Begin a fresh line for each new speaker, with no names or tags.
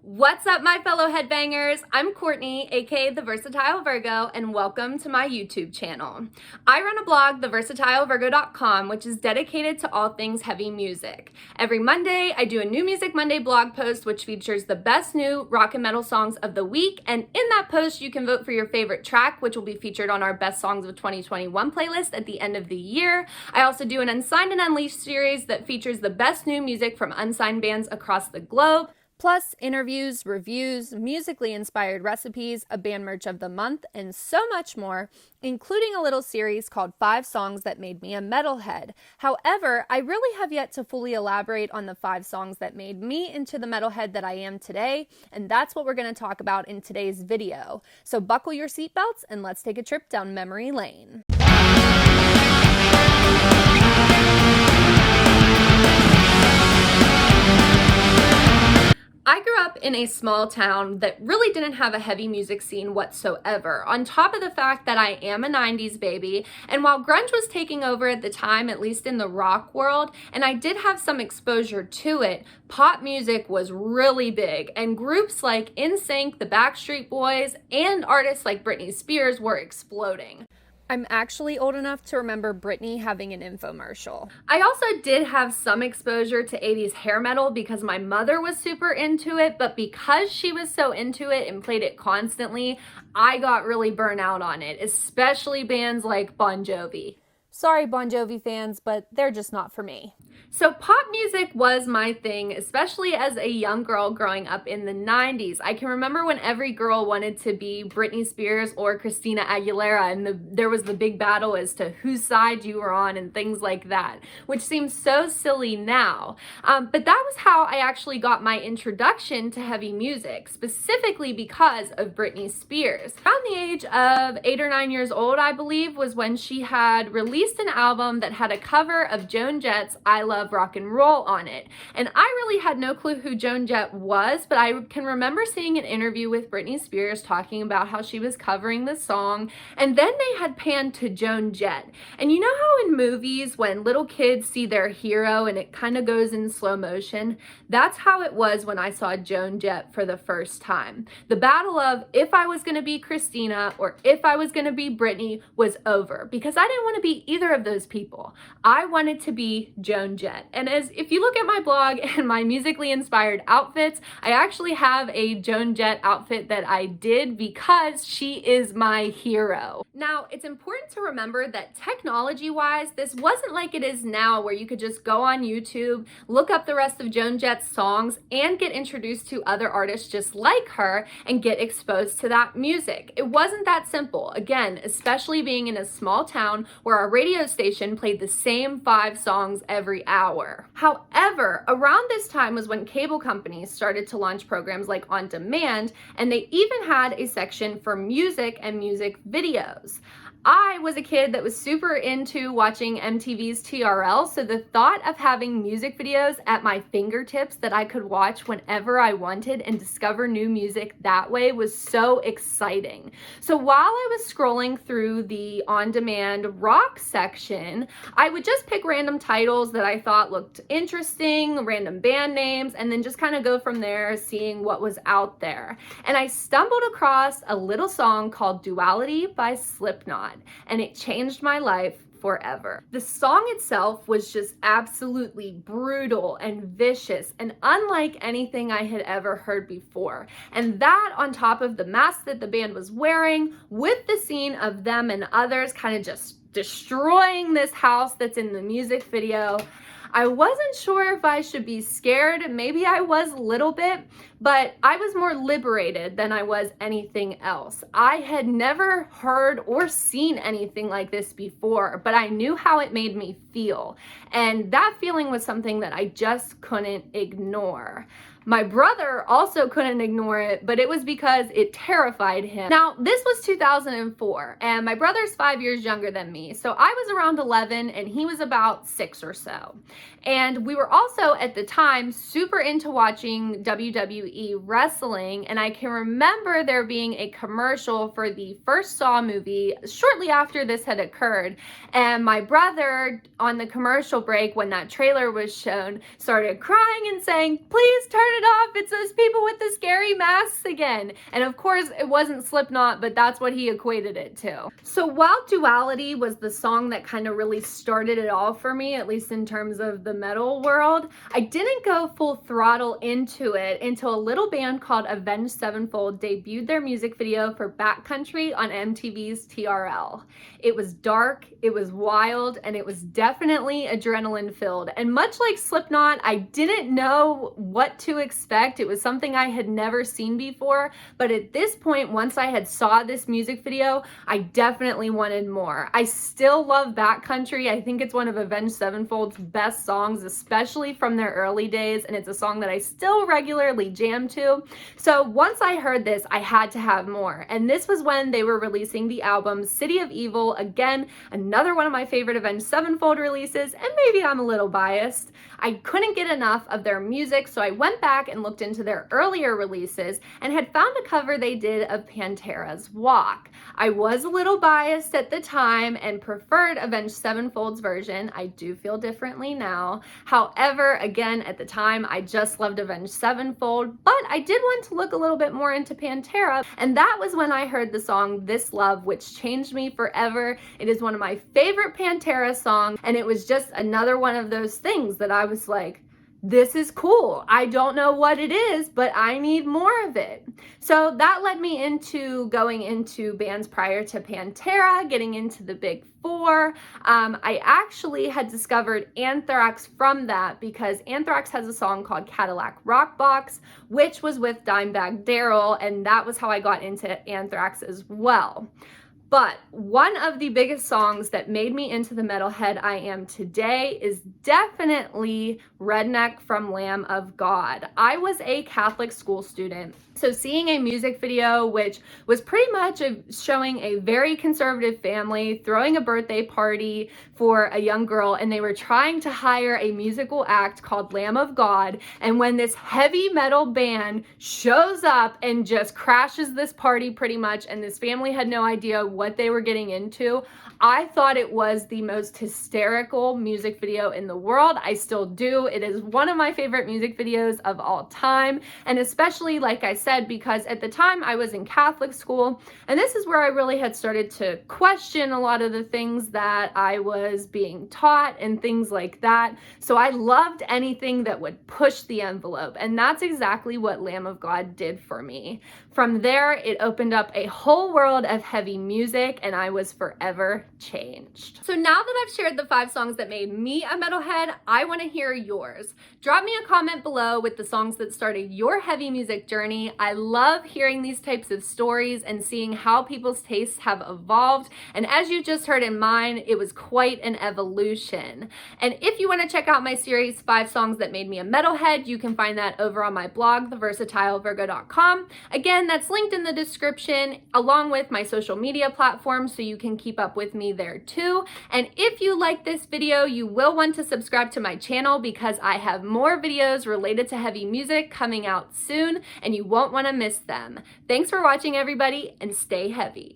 What's up, my fellow headbangers? I'm Courtney, aka the Versatile Virgo, and welcome to my YouTube channel. I run a blog, theversatilevirgo.com, which is dedicated to all things heavy music. Every Monday, I do a New Music Monday blog post, which features the best new rock and metal songs of the week, and in that post, you can vote for your favorite track, which will be featured on our Best Songs of 2021 playlist at the end of the year. I also do an Unsigned and Unleashed series that features the best new music from unsigned bands across the globe. Plus, interviews, reviews, musically inspired recipes, a band merch of the month, and so much more, including a little series called 5 Songs That Made Me a Metalhead. However, I really have yet to fully elaborate on the 5 songs that made me into the metalhead that I am today, and that's what we're going to talk about in today's video. So buckle your seatbelts and let's take a trip down memory lane. I grew up in a small town that really didn't have a heavy music scene whatsoever, on top of the fact that I am a 90s baby, and while grunge was taking over at the time, at least in the rock world, and I did have some exposure to it, pop music was really big, and groups like NSYNC, the Backstreet Boys, and artists like Britney Spears were exploding. I'm actually old enough to remember Britney having an infomercial. I also did have some exposure to 80s hair metal because my mother was super into it, but because she was so into it and played it constantly, I got really burnt out on it, especially bands like Bon Jovi. Sorry, Bon Jovi fans, but they're just not for me. So pop music was my thing, especially as a young girl growing up in the 90s. I can remember when every girl wanted to be Britney Spears or Christina Aguilera, and there was the big battle as to whose side you were on and things like that, which seems so silly now. But that was how I actually got my introduction to heavy music, specifically because of Britney Spears. Around the age of 8 or 9 years old, I believe, was when she had released an album that had a cover of Joan Jett's I Love Rock and Roll on it. And I really had no clue who Joan Jett was, but I can remember seeing an interview with Britney Spears talking about how she was covering the song, and then they had panned to Joan Jett. And you know how in movies when little kids see their hero and it kind of goes in slow motion? That's how it was when I saw Joan Jett for the first time. The battle of if I was going to be Christina or if I was going to be Britney was over, because I didn't want to be either of those people. I wanted to be Joan Jett. And if you look at my blog and my musically inspired outfits, I actually have a Joan Jett outfit that I did because she is my hero. Now, it's important to remember that technology-wise, this wasn't like it is now where you could just go on YouTube, look up the rest of Joan Jett's songs, and get introduced to other artists just like her and get exposed to that music. It wasn't that simple. Again, especially being in a small town where our radio station played the same 5 songs every hour. However, around this time was when cable companies started to launch programs like On Demand, and they even had a section for music and music videos. I was a kid that was super into watching MTV's TRL, so the thought of having music videos at my fingertips that I could watch whenever I wanted and discover new music that way was so exciting. So while I was scrolling through the on-demand rock section, I would just pick random titles that I thought looked interesting, random band names, and then just kind of go from there, seeing what was out there. And I stumbled across a little song called Duality by Slipknot, and it changed my life forever. The song itself was just absolutely brutal and vicious and unlike anything I had ever heard before. And that on top of the mask that the band was wearing, with the scene of them and others kind of just destroying this house that's in the music video, I wasn't sure if I should be scared. Maybe I was a little bit, but I was more liberated than I was anything else. I had never heard or seen anything like this before, but I knew how it made me feel. And that feeling was something that I just couldn't ignore. My brother also couldn't ignore it, but it was because it terrified him. Now, this was 2004, and my brother's 5 years younger than me, so I was around 11 and he was about 6 or so. And we were also, at the time, super into watching WWE wrestling, and I can remember there being a commercial for the first Saw movie shortly after this had occurred, and my brother, on the commercial break when that trailer was shown, started crying and saying, "Please turn it off. It's those people with the scary masks again. And of course, it wasn't Slipknot, but that's what he equated it to. So while Duality was the song that kind of really started it all for me, at least in terms of the metal world, I didn't go full throttle into it until a little band called Avenged Sevenfold debuted their music video for Backcountry on MTV's TRL. It was dark, it was wild, and it was definitely adrenaline filled. And much like Slipknot, I didn't know what to expect. It was something I had never seen before, but at this point, once I had saw this music video, I definitely wanted more. I still love Backcountry. I think it's one of Avenged Sevenfold's best songs, especially from their early days, and it's a song that I still regularly jam to. So once I heard this, I had to have more. And this was when they were releasing the album City of Evil. Again, another one of my favorite Avenged Sevenfold releases, and maybe I'm a little biased. I couldn't get enough of their music, so I went back and looked into their earlier releases and had found a cover they did of Pantera's Walk. I was a little biased at the time and preferred Avenged Sevenfold's version. I do feel differently now. However, again, at the time, I just loved Avenged Sevenfold, but I did want to look a little bit more into Pantera, and that was when I heard the song This Love, which changed me forever. It is one of my favorite Pantera songs, and it was just another one of those things that I was like, this is cool. I don't know what it is, but I need more of it. So that led me into going into bands prior to Pantera, getting into the Big Four. I actually had discovered Anthrax from that because Anthrax has a song called Cadillac Rock Box, which was with Dimebag Darrell, and that was how I got into Anthrax as well. But one of the biggest songs that made me into the metalhead I am today is definitely Redneck from Lamb of God. I was a Catholic school student, so seeing a music video which was pretty much showing a very conservative family throwing a birthday party for a young girl, and they were trying to hire a musical act called Lamb of God, and when this heavy metal band shows up and just crashes this party pretty much, and this family had no idea what they were getting into, I thought it was the most hysterical music video in the world. I still do. It is one of my favorite music videos of all time, and especially, like I said, because at the time I was in Catholic school, and this is where I really had started to question a lot of the things that I was being taught and things like that. So I loved anything that would push the envelope, and that's exactly what Lamb of God did for me. From there, it opened up a whole world of heavy music, and I was forever changed. So now that I've shared the 5 songs that made me a metalhead, I want to hear yours. Drop me a comment below with the songs that started your heavy music journey. I love hearing these types of stories and seeing how people's tastes have evolved. And as you just heard in mine, it was quite an evolution. And if you want to check out my series, 5 Songs That Made Me a Metalhead, you can find that over on my blog, theversatilevirgo.com. Again, that's linked in the description along with my social media platforms, so you can keep up with me there too. And if you like this video, you will want to subscribe to my channel because I have more videos related to heavy music coming out soon, and you won't want to miss them. Thanks for watching, everybody, and stay heavy.